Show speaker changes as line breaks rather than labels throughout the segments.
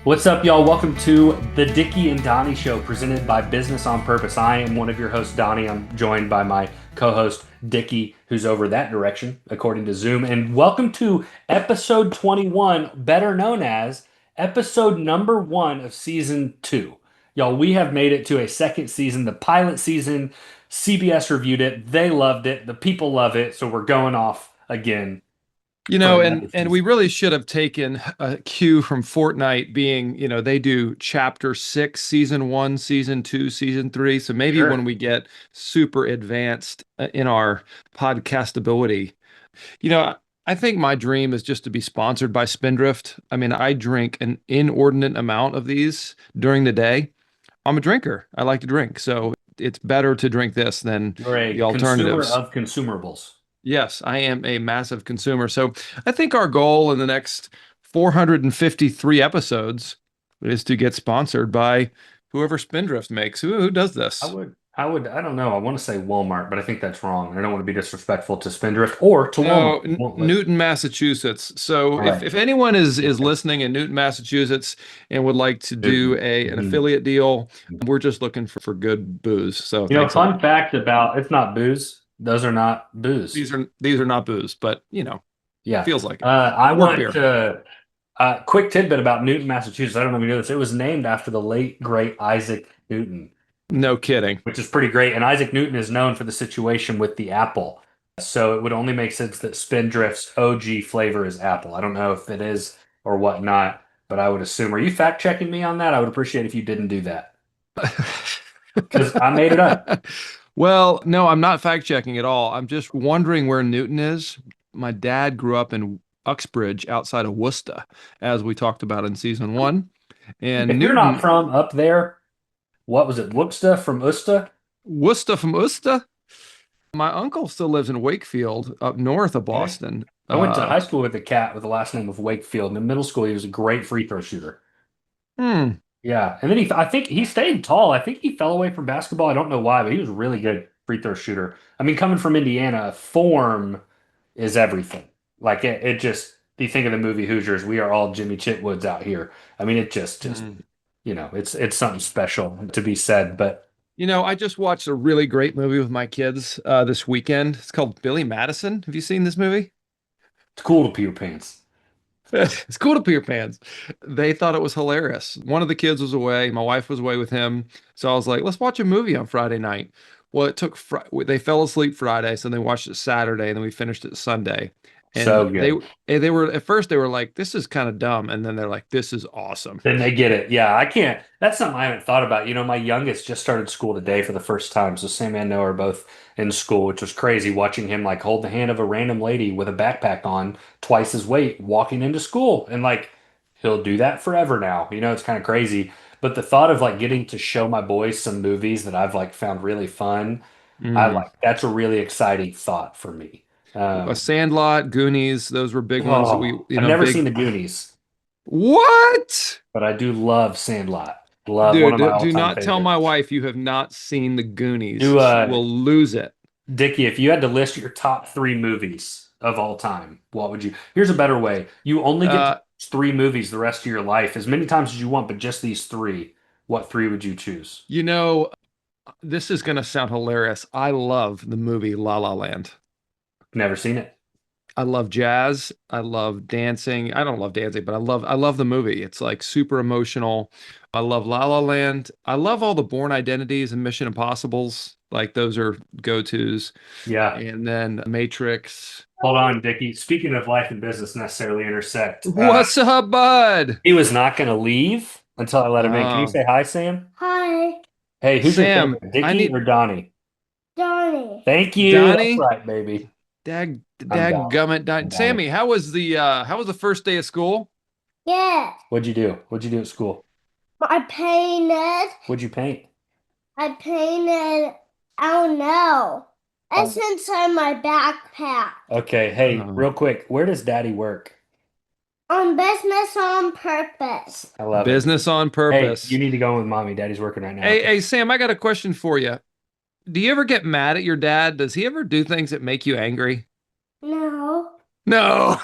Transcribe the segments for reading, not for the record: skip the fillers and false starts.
What's up, y'all? Welcome to the Dickie and Donny Show, presented by Business on Purpose. I am one of your hosts, Donny. I'm joined by my co-host, Dickie, who's over that direction, according to Zoom. And welcome to episode 21, better known as episode number 1 of season 2. Y'all, we have made it to a second season, the pilot season. CBS reviewed it. They loved it. The people love it. So we're going off again
You
for
know,
another
and we
season.
really should have taken a cue from Fortnite being, they do chapter 6, season 1, season 2, season 3. So maybe when
Sure.
we get super advanced in our podcastability, you know, I think my dream is just to be sponsored by Spindrift. I mean, I drink an inordinate amount of these during the day. I'm a drinker. I like to drink. So it's better to drink this than
You're
the
a consumer
alternatives.
of consumables.
Yes, I am a massive consumer. So I think our goal in the next 453 episodes is to get sponsored by whoever Spindrift makes. Who does
I
this?
would, I don't know. I want to say Walmart, but I think that's wrong. I don't want to be disrespectful to Spindrift or to Walmart.
No,
Won't let-
Newton, Massachusetts. So
All
if,
right.
if anyone is listening in Newton, Massachusetts and would like to do an
Mhm.
affiliate deal, we're just looking for good booze. So thanks a
Fun
lot.
fact about it's not booze. Those are not booze.
These are not booze, but
Yeah.
feels like it.
I
Work
want
beer.
to, quick tidbit about Newton, Massachusetts. I don't know if you know this. It was named after the late, great Isaac Newton,
No kidding.
which is pretty great. And Isaac Newton is known for the situation with the apple. So it would only make sense that Spindrift's OG flavor is apple. I don't know if it is or whatnot, but I would assume. Are you fact checking me on that? I would appreciate if you didn't do that because I made it up.
Well, no, I'm not fact checking at all. I'm just wondering where Newton is. My dad grew up in Uxbridge outside of Worcester, as we talked about in season 1. And
If you're not
Newton,
from up there, what was it? Worcester from Usta?
Worcester from Worcester. My uncle still lives in Wakefield, up north of
Okay.
Boston.
I went to high school with a cat with the last name of Wakefield. And in middle school, he was a great free throw shooter.
Hmm.
Yeah, and then I think he stayed tall. I think he fell away from basketball. I don't know why, but he was a really good free throw shooter. I mean, coming from Indiana, form is everything. Like it just, if you think of the movie Hoosiers, we are all Jimmy Chitwoods out here. I mean, it just,
Hmm.
it's something special to be said. But
I just watched a really great movie with my kids this weekend. It's called Billy Madison. Have you seen this movie?
it's cool to pee your pants.
It's cool to pee your pants. They thought it was hilarious. One of the kids was away. My wife was away with him. So I was like, let's watch a movie on Friday night. Well, they fell asleep Friday, so they watched it Saturday, and then we finished it Sunday. And
So
they
good.
they were at first they were like, this is kind of dumb, and then they're like, this is awesome.
Then they get it. Yeah, I can't. That's something I haven't thought about. My youngest just started school today for the first time. So Sam and Noah are both in school, which was crazy watching him like hold the hand of a random lady with a backpack on, twice his weight, walking into school. And like he'll do that forever now. It's kind of crazy. But the thought of like getting to show my boys some movies that I've like found really fun, I
Mm.
like that's a really exciting thought for me.
A
Um,
Sandlot, Goonies, those were big ones that we,
oh, I've never seen
big.
the Goonies,
What?
but I do love Sandlot. Love one
Dude,
of my
do
all-time
not tell my
favorites.
wife you have not seen the Goonies.
Do
She will lose it.
Dickie, if you had to list your top 3 movies of all time, what would you? Here's a better way. You only get to
Uh,
watch 3 movies the rest of your life, as many times as you want, but just these three. What 3 would you choose?
you know, this is gonna sound hilarious. I love the movie La La Land.
Never seen it.
I love jazz. I love dancing. I don't love dancing, but I love the movie. It's like super emotional. I love La La Land. I love all the Born Identities and Mission Impossibles. Like those are go-tos.
Yeah.
And then Matrix.
Hold on, Dickie. Speaking of life and business necessarily intersect,
What's up, bud?
he was not going to leave until I let him in. Can you
Uh,
say hi, Sam?
Hi,
Hey, who's your
Sam,
favorite,
I
Dickie
need
or Donnie?
Donnie.
Thank you. That's
Donnie.
right, baby. I'm Donnie.
Gummit,
I'm Donnie.
Sammy, how was the first day of school?
Yes,
What'd you do? What'd you do at school?
I painted.
What'd you paint?
I painted. I don't know.
Oh,
It's inside my backpack.
okay. Hey,
Uh,
real quick, where does Daddy work?
On business on purpose.
I love it.
Business on
Hey, you
purpose.
need to go in with mommy. Daddy's working right now.
Hey, Sam, I got a question for you. Do you ever get mad at your dad? Does he ever do things that make you angry?
No.
No.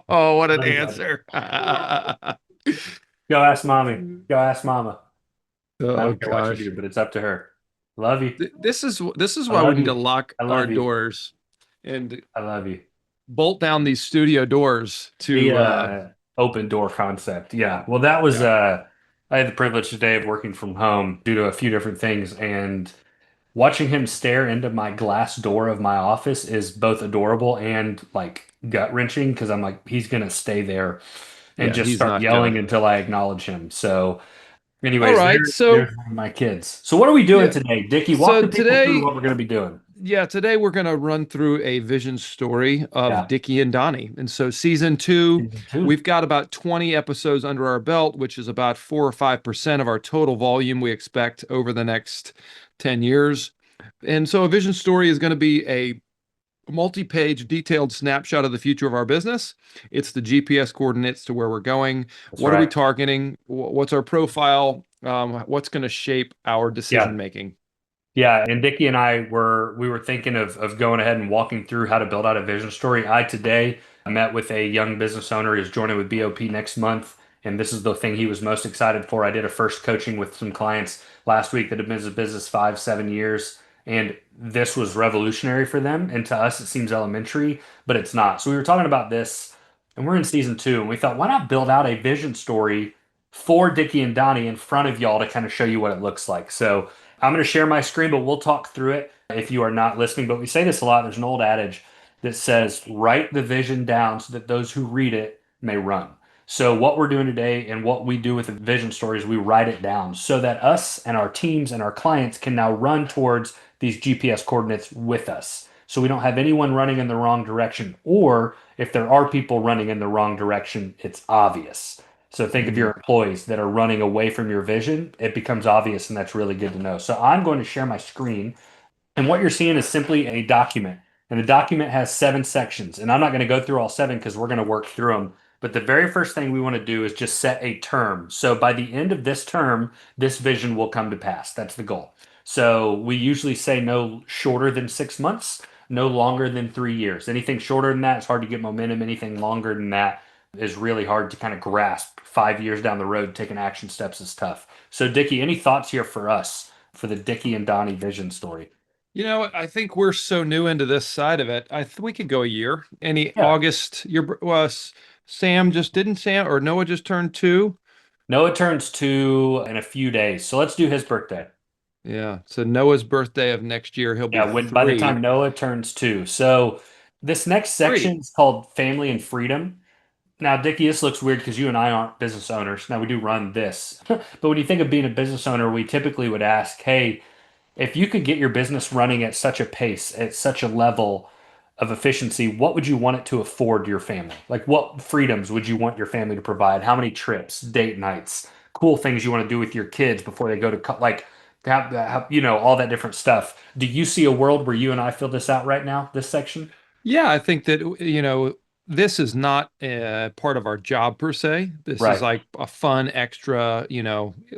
Oh, what an
What is that?
answer.
Go ask mommy. Go ask mama. I
Oh
don't care what you
gosh.
do, but it's up to her. Love you.
This is
I
why we
love
need to
you.
lock
I
our
love you.
doors and
I love you.
bolt down these studio doors
The
to
open door concept. Yeah. Well, that was
yeah.
I had the privilege today of working from home due to a few different things, and watching him stare into my glass door of my office is both adorable and like gut wrenching because I'm like, he's gonna stay there and
Yeah,
just
he's
start
not gonna.
yelling until I acknowledge him. So,
All
anyways,
right.
there's one of my kids. So what are we doing
Yeah,
today? Dickie, walk
so
the people through
today
what we're gonna be doing.
today we're going to run through a vision story of
Yeah.
Dickie and Donnie. And so season 2,
Season two.
we've got about 20 episodes under our belt, which is about 4 or 5% of our total volume we expect over the next 10 years. And so a vision story is going to be a multi-page detailed snapshot of the future of our business. It's the GPS coordinates to where we're going.
That's
What are we
right.
targeting? What's our profile? What's going to shape our decision
Yeah.
making?
Yeah, and Dickie and I were thinking of going ahead and walking through how to build out a vision story. I today met with a young business owner who's joining with BOP next month, and this is the thing he was most excited for. I did a first coaching with some clients last week that have been in business 5, 7 years, and this was revolutionary for them. And to us, it seems elementary, but it's not. So we were talking about this, and we're in season 2, and we thought, why not build out a vision story for Dickie and Donnie in front of y'all to kind of show you what it looks like. So I'm going to share my screen, but we'll talk through it if you are not listening. But we say this a lot. There's an old adage that says, write the vision down so that those who read it may run. So, what we're doing today and what we do with the vision story is we write it down so that us and our teams and our clients can now run towards these GPS coordinates with us. So, we don't have anyone running in the wrong direction. Or if there are people running in the wrong direction, it's obvious. So think of your employees that are running away from your vision. It becomes obvious, and that's really good to know. So I'm going to share my screen, and what you're seeing is simply a document. And the document has 7 sections. And I'm not going to go through all 7 because we're going to work through them. But the very first thing we want to do is just set a term. So by the end of this term, this vision will come to pass. That's the goal. So we usually say no shorter than 6 months, no longer than 3 years. Anything shorter than that, it's hard to get momentum. Anything longer than that is really hard to kind of grasp. 5 years down the road, taking action steps is tough. So, Dickie, any thoughts here for us for the Dickie and Donnie vision story?
I think we're so new into this side of it. We could go a year. Any
Yeah.
August? Sam just didn't Sam or Noah just turned 2.
Noah turns 2 in a few days. So let's do his birthday.
Yeah. So Noah's birthday of next year, he'll be
Yeah, by the
3.
time Noah turns 2. So this next
3.
section is called Family and Freedom. Now, Dickie, this looks weird because you and I aren't business owners. Now, we do run this. But when you think of being a business owner, we typically would ask, hey, if you could get your business running at such a pace, at such a level of efficiency, what would you want it to afford your family? Like, what freedoms would you want your family to provide? How many trips, date nights, cool things you want to do with your kids before they go to like all that different stuff. Do you see a world where you and I fill this out right now, this section?
Yeah, I think that this is not part of our job per se. This is
Right.
like a fun extra,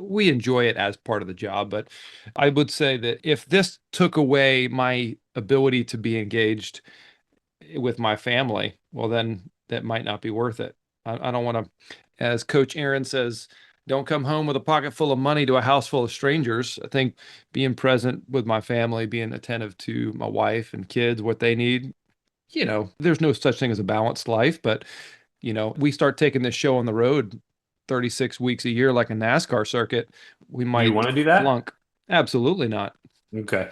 we enjoy it as part of the job, but I would say that if this took away my ability to be engaged with my family, well, then that might not be worth it. I don't want to, as Coach Aaron says, don't come home with a pocket full of money to a house full of strangers. I think being present with my family, being attentive to my wife and kids, what they need, there's no such thing as a balanced life, but, we start taking this show on the road 36 weeks a year like a NASCAR circuit, we
Do you
might
want to do that?
flunk. Absolutely not.
Okay.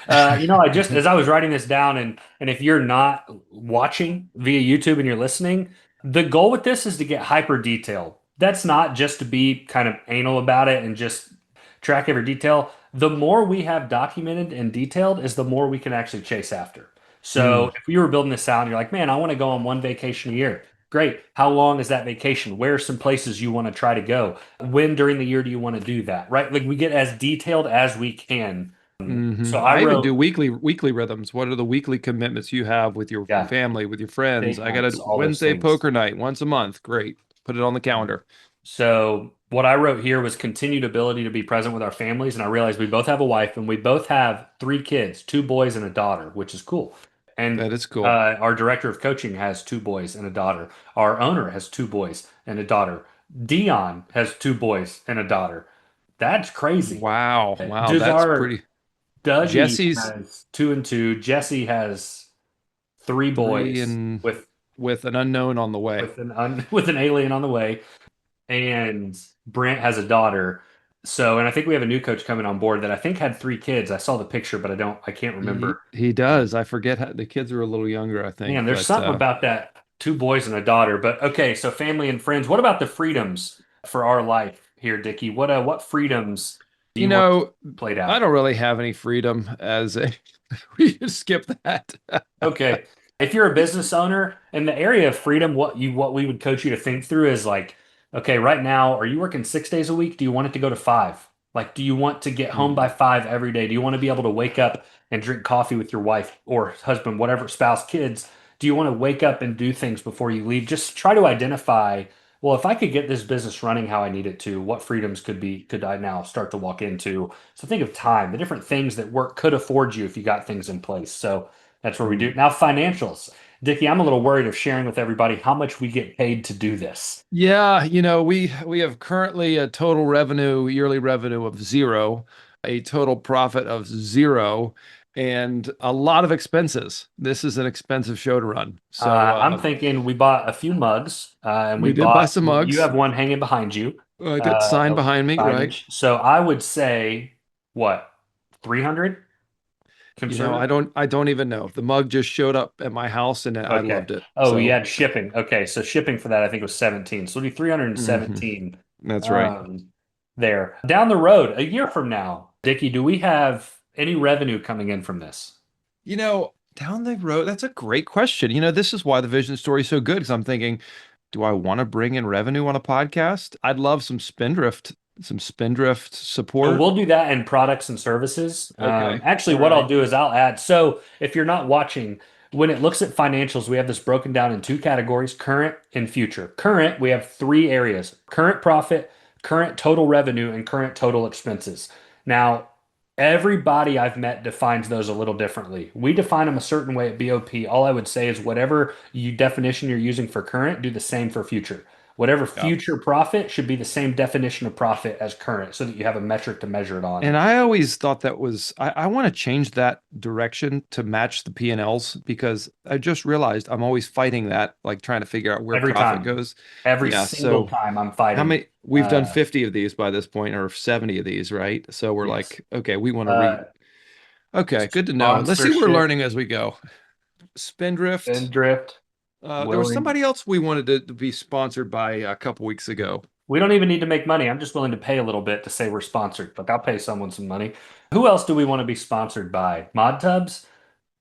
I just as I was writing this down, and if you're not watching via YouTube and you're listening, the goal with this is to get hyper detailed. That's not just to be kind of anal about it and just track every detail. The more we have documented and detailed is the more we can actually chase after. So
Mm,
if you were building this out and you're like, man, I want to go on one vacation a year. Great. How long is that vacation? Where are some places you want to try to go? When during the year do you want to do that? Right? Like we get as detailed as we can. So I
I even do
wrote,
weekly rhythms. What are the weekly commitments you have with your
yeah,
family, with your friends?
date
I got a
nights, all those
Wednesday
things.
poker night once a month. Great. Put it on the calendar.
So what I wrote here was continued ability to be present with our families. And I realized we both have a wife and we both have 3 kids, 2 boys and a daughter, which is cool. And
That is cool.
our director of coaching has 2 boys and a daughter. Our owner has 2 boys and a daughter. Dion has two boys and a daughter. That's crazy.
Wow. Wow.
Does
That's
our
pretty.
Dougie
Jesse's
has two and two. Jesse has three
three
boys
and
with
with an unknown on the way.
with an alien on the way, and Brent has a daughter. So, and I think we have a new coach coming on board that I think had three kids. I saw the picture, but I can't
He
remember.
he does. I forget how the kids are a little younger, I
Man,
think,
there's
but
something about that two boys and a daughter. But okay, so family and friends. What about the freedoms for our life here, Dickie? What freedoms do
you
you want
know,
played
I
out?
don't really have any freedom as a we can skip that.
Okay. If you're a business owner in the area of freedom, what we would coach you to think through is like, okay, right now, are you working 6 days a week? Do you want it to go to five? Like, do you want to get home by
Mm.
five every day? Do you want to be able to wake up and drink coffee with your wife or husband, whatever, spouse, kids? Do you want to wake up and do things before you leave? Just try to identify, well, if I could get this business running how I need it to, what freedoms could I now start to walk into? So think of time, the different things that work could afford you if you got things in place. So that's where we do.
Mm.
Now, financials. Dickie, I'm a little worried of sharing with everybody how much we get paid to do this.
Yeah, we have currently a total revenue, yearly revenue of zero, a total profit of zero, and a lot of expenses. This is an expensive show to run. So
I'm thinking we bought a few mugs, and
we did buy some
you
mugs.
have one hanging behind you,
I got signed
of
behind me, right?
signage. So I would say, what, 300 conservative?
I don't even know. The mug just showed up at my house and I
Okay.
loved it.
Oh, we
So,
had shipping. Okay. So shipping for that, I think was 17. So it'll be
mhm,
317
that's right.
um, there. Down the road, a year from now, Dickie, do we have any revenue coming in from this?
Down the road, that's a great question. This is why the vision story is so good because I'm thinking, do I want to bring in revenue on a podcast? I'd love some Spindrift
So
support.
we'll do that in products and services.
Okay.
Actually,
All
what I'll
right.
do is I'll add. So if you're not watching, when it looks at financials, we have this broken down in two categories: current and future. Current, we have three areas: current profit, current total revenue, and current total expenses. Now, everybody I've met defines those a little differently. We define them a certain way at BOP. All I would say is whatever you definition you're using for current, do the same for future. Whatever
Yeah.
future profit should be the same definition of profit as current so that you have a metric to measure it on.
And I always thought I want to change that direction to match the P&Ls because I just realized I'm always fighting that, like trying to figure out where
Every
profit
time.
goes.
Every
Yeah.
single
So
time I'm
how
fighting.
many, we've done
Uh,
50 of these by this point or 70 of these, right? So we're
yes.
like, okay, we want to
Uh,
okay, good to know. Let's see what we're
Sponsorship
learning as we go.
and
Spindrift.
drift.
There was
Willing.
somebody else we wanted to be sponsored by a couple weeks ago.
We don't even need to make money. I'm just willing to pay a little bit to say we're sponsored. Like I'll pay someone some money. Who else do we want to be sponsored by? Mod Tubs?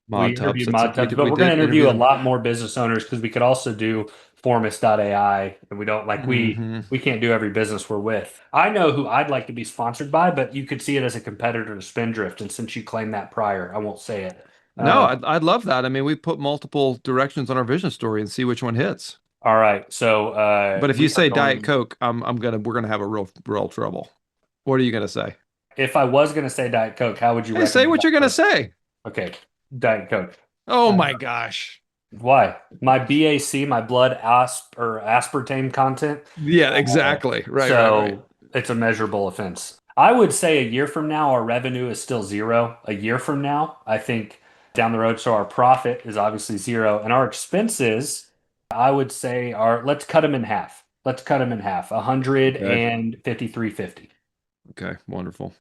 We
Mod Tubs.
interviewed Mod
We
Tubs,
did,
but
we
we're going
did
to
interview
interview a
them.
lot more business owners because we could also do Formus.ai, and we don't like
Hmm.
we can't do every business we're with. I know who I'd like to be sponsored by, but you could see it as a competitor to Spindrift, and since you claimed that prior, I won't say it.
No,
Uh,
I'd love that. I mean, we put multiple directions on our vision story and see which one hits.
all right, so
But if you
we are
say Diet
going.
Coke, we're gonna have a real trouble. What are you gonna say?
If I was going to say Diet Coke, how would you
Hey, say
recommend
what
Diet
you're gonna
Coke?
say.
Okay, Diet Coke.
Oh
Uh,
my gosh.
why? My BAC, my blood aspartame content.
Yeah,
Uh,
exactly. Right.
so it's a measurable offense. I would say a year from now, our revenue is still zero. A year from now, I think down the road, so our profit is obviously zero, and our expenses, I would say, are let's cut them in half. Let's cut them in half.
Okay.
153.50.
Okay. Wonderful.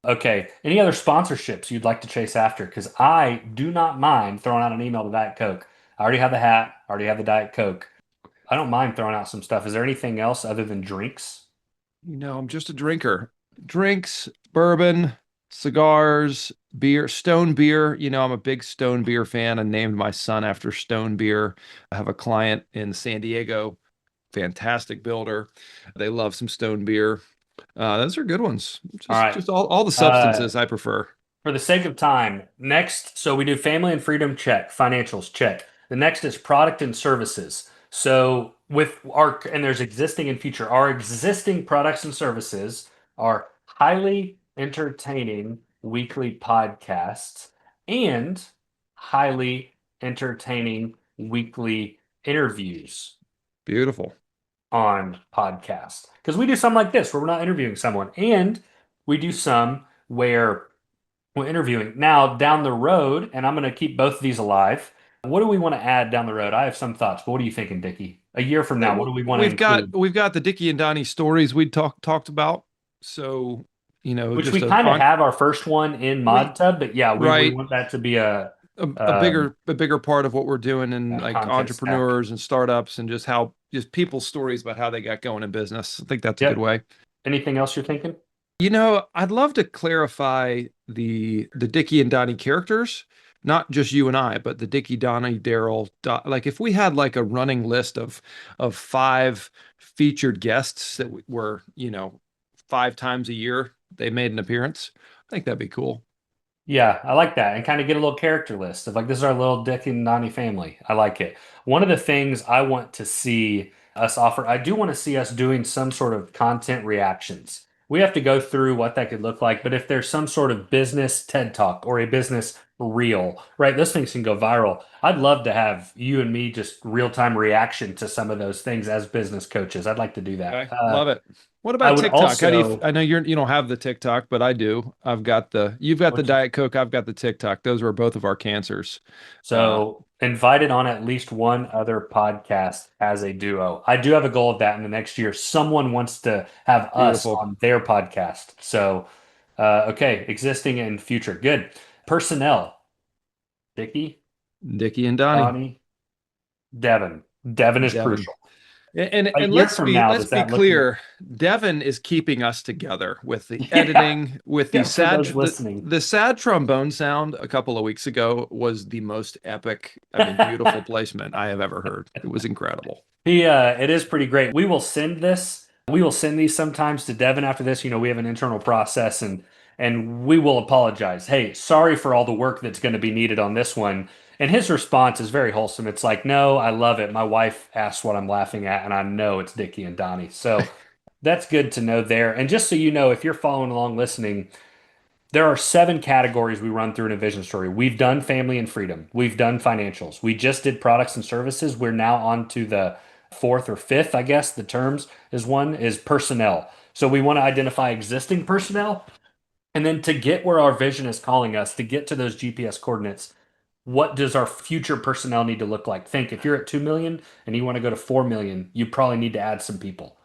Okay. Any other sponsorships you'd like to chase after? Because I do not mind throwing out an email to Diet Coke. I already have the hat. I already have the Diet Coke. I don't mind throwing out some stuff. Is there anything else other than drinks?
I'm just a drinker. Drinks, bourbon, cigars, beer, Stone beer. I'm a big Stone beer fan. I named my son after Stone beer. I have a client in San Diego, fantastic builder. They love some Stone beer. Those are good ones.
All right.
Just all the
Uh,
substances I prefer.
For the sake of time, next, so we do family and freedom check, financials check. The next is product and services. So and there's existing and future. Our existing products and services are highly entertaining weekly podcasts and highly entertaining weekly interviews.
Beautiful.
on podcasts because we do some like this where we're not interviewing someone, and we do some where we're interviewing. Now, down the road, and I'm going to keep both of these alive. What do we want to add down the road? I have some thoughts, but what are you thinking, Dickie? A year from now, what do we want to include?
We've got the Dickie and Donnie stories we talked about. So,
Which
just
we kind of have our first one in Mod Tub, but yeah, we
right.
want that to be a
A bigger part of what we're doing in like
content stack.
entrepreneurs and startups and just people's stories about how they got going in business. I think that's a
Yep.
good way.
Anything else you're thinking?
I'd love to clarify the Dickie and Donnie characters, not just you and I, but the Dickie, Donnie, Daryl. Like if we had like a running list of 5 featured guests that were, 5 times a year they made an appearance, I think that'd be cool.
Yeah, I like that. And kind of get a little character list of like, this is our little Dick and Donnie family. I like it. One of the things I want to see us offer, I do want to see us doing some sort of content reactions. We have to go through what that could look like, but if there's some sort of business TED Talk or a business reel, right? Those things can go viral. I'd love to have you and me just real-time reaction to some of those things as business coaches. I'd like to do that.
Okay, love it. What
I
about
would
TikTok? How do you?
also,
I know you don't have the TikTok, but I do. You've got the Diet Coke. I've got the TikTok. Those were both of our cancers.
So invited on at least one other podcast as a duo. I do have a goal of that in the next year. Someone wants to have us
Beautiful.
on their podcast. So, okay, existing and future. Good. Personnel. Dickie,
Dickie and Donnie.
Donnie, Devin. Devin is
Devin.
crucial.
And
A year
let's
from now,
let's
does
be
that look
clear. Devin is keeping us together with the
Yeah.
editing, with the
Yeah, for
sad
those listening.
the sad trombone sound a couple of weeks ago was the most epic, beautiful placement I have ever heard. It was incredible.
It is pretty great. We will send this. We will send these sometimes to Devin after this. We have an internal process and we will apologize. Hey, sorry for all the work that's going to be needed on this one. And his response is very wholesome. It's like, no, I love it. My wife asked what I'm laughing at, and I know it's Dickie and Donnie. So that's good to know there. And just so you know, if you're following along listening, there are 7 categories we run through in a vision story. We've done family and freedom. We've done financials. We just did products and services. We're now on to the 4th or 5th, I guess the terms is personnel. So we want to identify existing personnel. And then to get where our vision is calling us, to get to those GPS coordinates, what does our future personnel need to look like? Think if you're at 2 million and you want to go to 4 million, you probably need to add some people.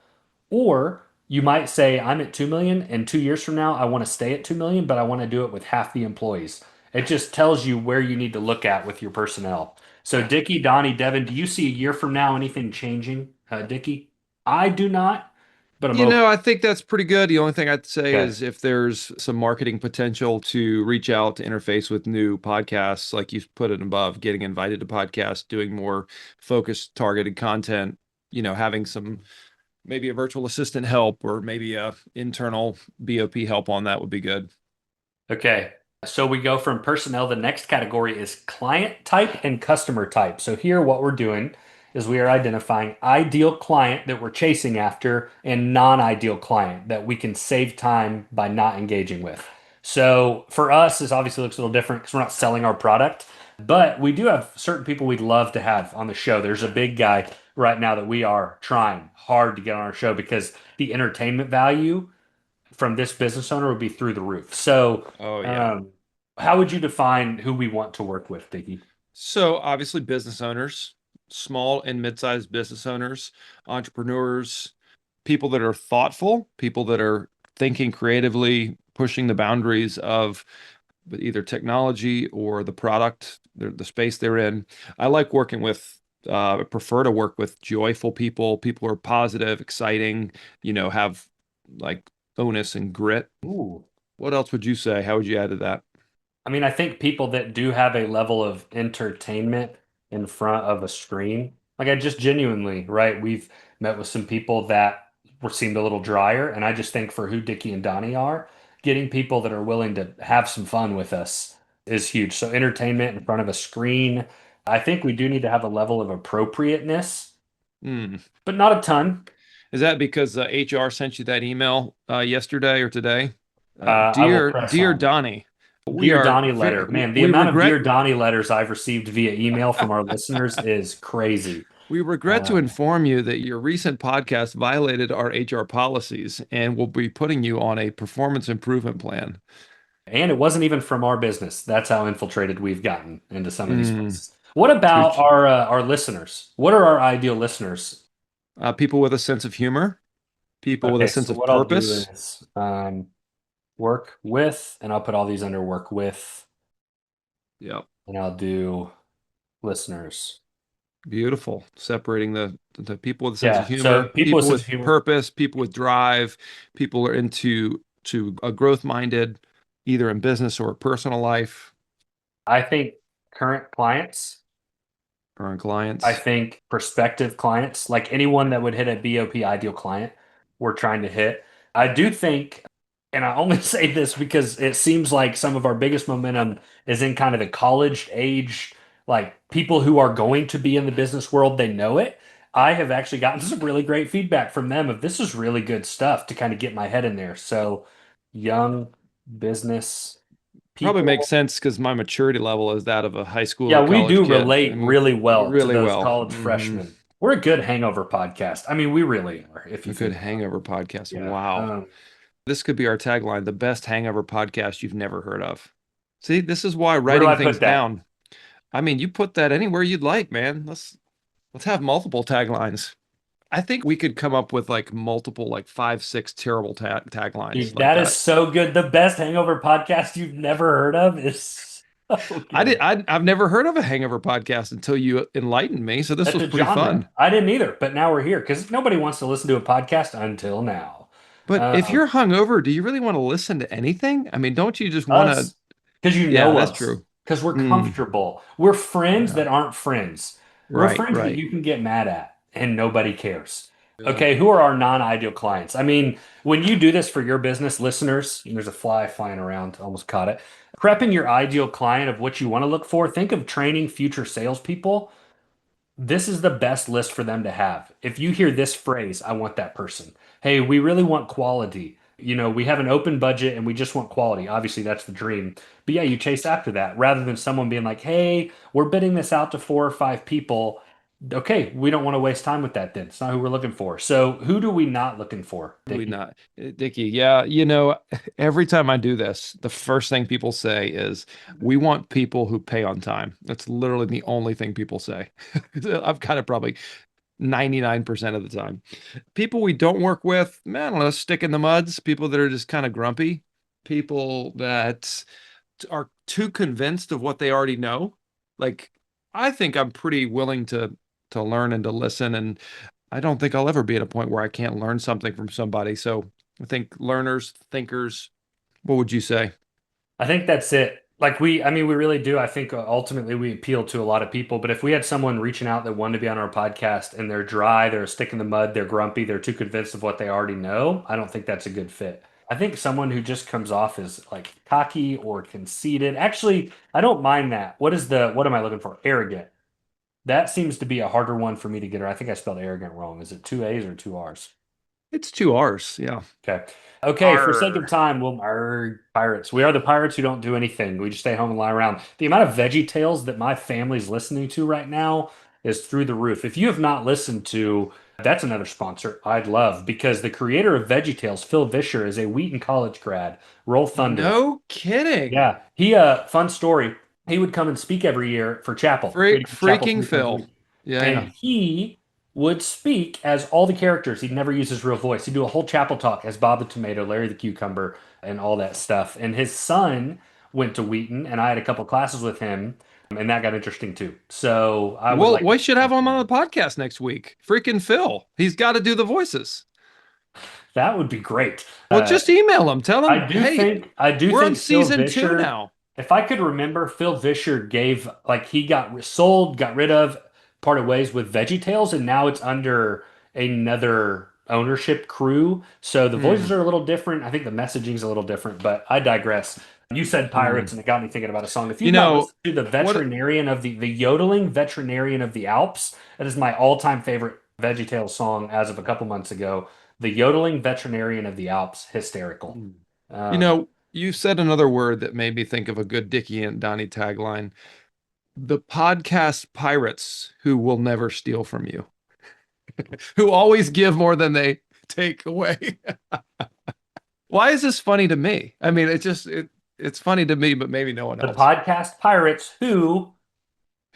Or you might say, I'm at 2 million, and 2 years from now, I want to stay at 2 million, but I want to do it with half the employees. It just tells you where you need to look at with your personnel. So, Dickie, Donnie, Devin, do you see a year from now anything changing, Dickie? I do not, but I'm open.
I think that's pretty good. The only thing I'd say
Okay.
is if there's some marketing potential to reach out to interface with new podcasts, like you put it above, getting invited to podcasts, doing more focused, targeted content, having some maybe a virtual assistant help or maybe a internal BOP help on that would be good.
Okay. So we go from personnel. The next category is client type and customer type. So here, what we're doing is we are identifying ideal client that we're chasing after and non-ideal client that we can save time by not engaging with. So for us, this obviously looks a little different because we're not selling our product, but we do have certain people we'd love to have on the show. There's a big guy right now that we are trying hard to get on our show because the entertainment value from this business owner would be through the roof. So,
Oh, yeah.
how would you define who we want to work with, Dickie?
So obviously business owners, small and mid-sized business owners, entrepreneurs, people that are thoughtful, people that are thinking creatively, pushing the boundaries of either technology or the product, the space they're in. I like working with, I prefer to work with joyful people, people who are positive, exciting, have like onus and grit.
Ooh.
What else would you say? How would you add to that?
I mean, I think people that do have a level of entertainment in front of a screen, like I just genuinely, right? We've met with some people that seemed a little drier, and I just think for who Dickie and Donnie are, getting people that are willing to have some fun with us is huge. So entertainment in front of a screen, I think we do need to have a level of appropriateness,
Hmm.
but not a ton.
Is that because HR sent you that email yesterday or today?
I will press
Dear
on.
Donnie,
Dear Donnie letter. Man, the
we
amount of
regret
Dear Donnie letters I've received via email from our listeners is crazy.
We regret to inform you that your recent podcast violated our HR policies and will be putting you on a performance improvement plan.
And it wasn't even from our business. That's how infiltrated we've gotten into some of these
Mm,
places. What about
treat
our listeners? What are our ideal listeners?
people with a sense of humor, people with a
Okay,
sense
so
of
what I'll do
purpose.
is work with, and I'll put all these under work with,
Yep.
and I'll do listeners.
Beautiful. Separating the people with a sense of
Yeah, so
humor,
people with
people
sense
with
of humor.
purpose, people with drive, people are into to a growth minded, either in business or personal life,
I think current clients.
or in
I
clients.
think prospective clients, like anyone that would hit a BOP ideal client, we're trying to hit. I do think, and I only say this because it seems like some of our biggest momentum is in kind of the college age, like people who are going to be in the business world, they know it. I have actually gotten some really great feedback from them of this is really good stuff to kind of get my head in there. So, young business
Probably makes
people.
sense because my maturity level is that of a high school
Yeah,
or
we
college
do
kid. I
relate
mean,
really well to
really
those
well.
college freshmen. We're a good hangover podcast. I mean, we really are, if you
A good
think about
hangover podcast.
it. Yeah.
Wow. This could be our tagline, the best hangover podcast you've never heard of. See, this is why
Where do
writing
I
things
put that?
down. I mean, you put that anywhere you'd like, man. Let's have multiple taglines. I think we could come up with like multiple, like 5, 6 terrible taglines
Dude,
like
that is
that.
so good. The best hangover podcast you've never heard of is so good.
I've never heard of a hangover podcast until you enlightened me. So this
That's
was
a
pretty
genre.
fun.
I didn't either, but now we're here because nobody wants to listen to a podcast until now.
But if
Um,
you're hungover, do you really want to listen to anything? I mean, don't you just want to?
Us, because you
Yeah,
know
that's
us,
true.
because we're
Mm,
comfortable. We're friends
yeah,
that aren't friends. We're
right,
friends that
right.
you can get mad at and nobody cares.
Yeah.
Okay, who are our non-ideal clients? I mean, when you do this for your business listeners, and there's a fly flying around, almost caught it. Prepping your ideal client of what you want to look for. Think of training future salespeople. This is the best list for them to have. If you hear this phrase, I want that person. Hey, we really want quality. We have an open budget and we just want quality. Obviously, that's the dream. But yeah, you chase after that rather than someone being like, hey, we're bidding this out to 4 or 5 people. Okay, we don't want to waste time with that then. It's not who we're looking for. So, who do we not looking for,
We
Dickie?
not, Dickie. Yeah, every time I do this, the first thing people say is, "We want people who pay on time." That's literally the only thing people say. I've got it probably 99% of the time. People we don't work with, man, I don't know, stick in the muds. People that are just kind of grumpy. People that are too convinced of what they already know. Like, I think I'm pretty willing to learn and to listen, and I don't think I'll ever be at a point where I can't learn something from somebody. So I think learners, thinkers, what would you say?
I think that's it. I mean, we really do. I think ultimately we appeal to a lot of people. But if we had someone reaching out that wanted to be on our podcast and they're dry, they're a stick in the mud, they're grumpy, they're too convinced of what they already know, I don't think that's a good fit. I think someone who just comes off as like cocky or conceited. Actually, I don't mind that. What am I looking for? Arrogant. That seems to be a harder one for me to get. Or I think I spelled arrogant wrong. Is it two A's or two R's?
It's 2 R's. Yeah.
Okay. Okay, for sake of
R.
time, we'll our pirates. We are the pirates who don't do anything. We just stay home and lie around. The amount of Veggie Tales that my family's listening to right now is through the roof. If you have not listened to, that's another sponsor I'd love because the creator of Veggie Tales, Phil Vischer, is a Wheaton College grad. Roll Thunder.
No kidding.
Yeah, he fun story. He would come and speak every year for chapel. We had chapel
Freaking
3 times a
Phil.
week,
Yeah,
and
yeah.
he would speak as all the characters. He'd never use his real voice. He'd do a whole chapel talk as Bob the Tomato, Larry the Cucumber, and all that stuff. And his son went to Wheaton, and I had a couple classes with him, and that got interesting too. So I would
Well,
like to.
we should have him on the podcast next week. Freaking Phil. He's got to do the voices.
That would be great.
Well, just email him. Tell him,
I do
hey,
think I do
we're on
think Phil
season 2
Vischer.
now.
If I could remember, Phil Vischer gave like he got sold, got rid of, parted ways with VeggieTales, and now it's under another ownership crew. So the voices
Hmm.
are a little different. I think the messaging's a little different, but I digress. You said pirates,
Hmm.
and it got me thinking about a song. If
You
you've not
know,
listened to the
what
veterinarian of the yodeling veterinarian of the Alps, that is my all-time favorite VeggieTales song as of a couple months ago. The yodeling veterinarian of the Alps, hysterical.
you
Um,
know, you said another word that made me think of a good Dickie and Donnie tagline. the podcast pirates who will never steal from you, who always give more than they take away. Why is this funny to me? I mean, it's funny to me, but maybe no one
The
else.
podcast pirates who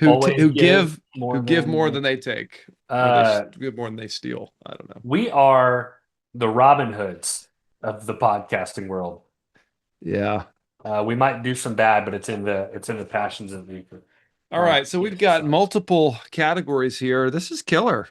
always
Who
give
give more than they take, or they
uh
give more than they steal. I don't know.
we are the Robin Hoods of the podcasting world.
Yeah.
We might do some bad, but it's in the passions of the
All right. So we've got multiple categories here. This is killer.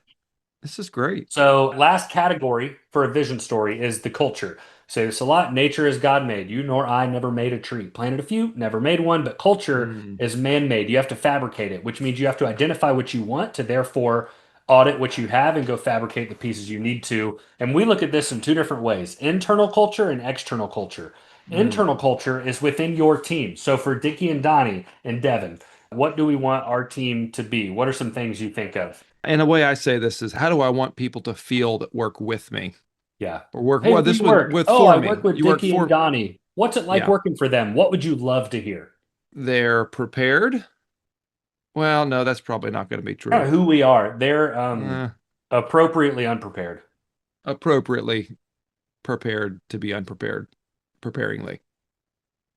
This is great.
So, last category for a vision story is the culture. Say this a lot. Nature is God made. You nor I never made a tree. Planted a few, never made one, but culture
Mm,
is man made. You have to fabricate it, which means you have to identify what you want to therefore audit what you have and go fabricate the pieces you need to. And we look at this in two different ways: internal culture and external culture.
mm.
Internal culture is within your team. So, for Dickie and Donnie and Devin, what do we want our team to be? What are some things you think of?
And the way I say this is, how do I want people to feel that work with me
Yeah.
or work?
Hey,
Well,
we
this would
work.
with
Oh,
for
I
me.
work with
You work
Dickie and
for,
Donnie. What's it like
yeah.
working for them? What would you love to hear?
They're prepared. Well, no, that's probably not going to be
Kind of
true.
who we are. They're
Uh,
appropriately unprepared.
appropriately prepared to be unprepared, preparingly.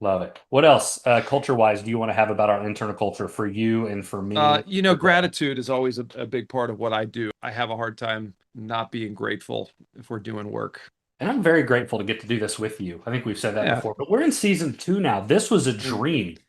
Love it. What else, culture-wise, do you want to have about our internal culture for you and for me?
Gratitude is always a big part of what I do. I have a hard time not being grateful if we're doing work.
And I'm very grateful to get to do this with you. I think we've said that
Yeah,
before, but we're in season 2 now. This was a dream.
this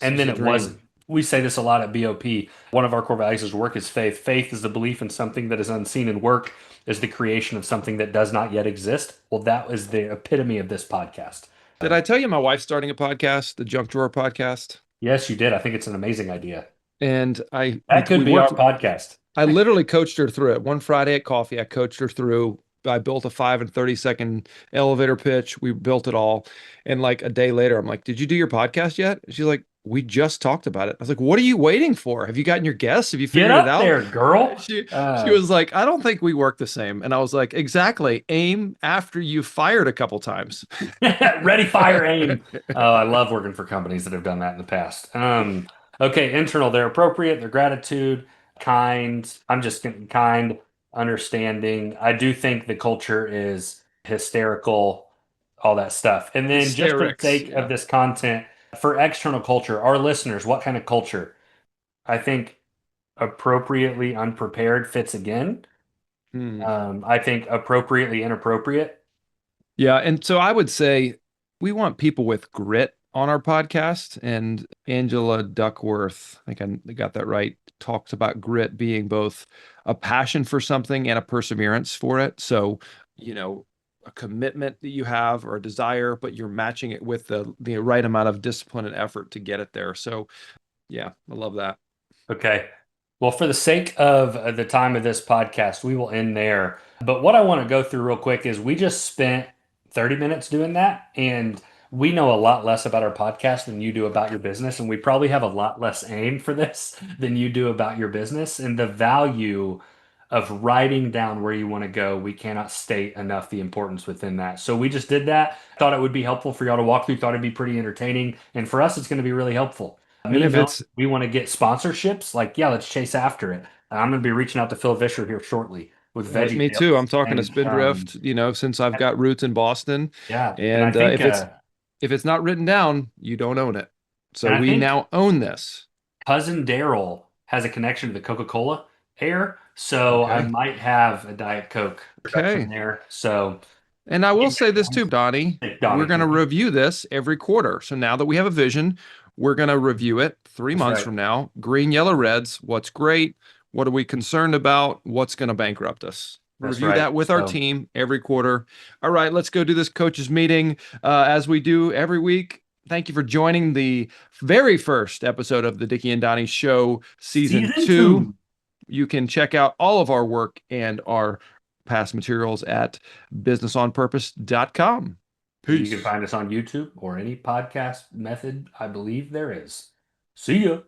And
was
then
a
it
dream.
wasn't. We say this a lot at BOP. One of our core values is work is faith. Faith is the belief in something that is unseen, and work is the creation of something that does not yet exist. Well, that is the epitome of this podcast.
Did I tell you my wife's starting a podcast, the Junk Drawer podcast?
Yes, you did. I think it's an amazing idea.
And
That could
we
be our
worked.
podcast.
I literally coached her through it. One Friday at coffee, I coached her through. I built a 5 and 30-second elevator pitch. We built it all. And like a day later, I'm like, "Did you do your podcast yet?" And she's like, "We just talked about it." I was like, "What are you waiting for? Have you gotten your guests? Have you
Get
figured it
up
out?"
there, girl.
She was like, "I don't think we work the same." And I was like, "Exactly. Aim after you fired a couple times."
Ready, fire, aim. Oh, I love working for companies that have done that in the past. Okay, internal, they're appropriate, they're gratitude, kind. I'm just getting kind, understanding. I do think the culture is hysterical, all that stuff. And then just for the
Hysterics.
sake of
Yeah.
this content, for external culture, our listeners, what kind of culture? I think appropriately unprepared fits again.
Hmm.
I think appropriately inappropriate.
Yeah, and so I would say we want people with grit on our podcast. And Angela Duckworth, I think I got that right, talks about grit being both a passion for something and a perseverance for it. So, a commitment that you have or a desire, but you're matching it with the right amount of discipline and effort to get it there. So, yeah, I love that.
Okay. Well, for the sake of the time of this podcast, we will end there. But what I want to go through real quick is we just spent 30 minutes doing that, and we know a lot less about our podcast than you do about your business, and we probably have a lot less aim for this than you do about your business. And the value of writing down where you want to go, we cannot state enough the importance within that. So we just did that. Thought it would be helpful for y'all to walk through, thought it'd be pretty entertaining. And for us, it's going to be really helpful.
And
Me
if
knowing
it's
we want to get sponsorships, like, yeah, let's chase after it. I'm going to be reaching out to Phil Vischer here shortly with Veggie
Me too. I'm
Tales.
talking to
And
Spindrift, since I've got roots in Boston.
yeah, and
And if it's not written down, you don't own it. So
I
we
think
now own this.
cousin Daryl has a connection to the Coca-Cola air, so I
Okay.
might have a Diet Coke production
Okay.
there. So
And I will say this too, Donnie.
Donnie,
We're going to review this every quarter. So now that we have a vision, we're going to review it 3 months
right.
from now. Green, yellow, reds. What's great? What are we concerned about? What's going to bankrupt us?
That's
Review
right.
that with our
So-
team every quarter. All right, let's go do this coaches meeting as we do every week. Thank you for joining the very first episode of the Dickie and Donny Show, season two. You can check out all of our work and our past materials at businessonpurpose.com.
You can find us on YouTube or any podcast method I believe there is. See ya.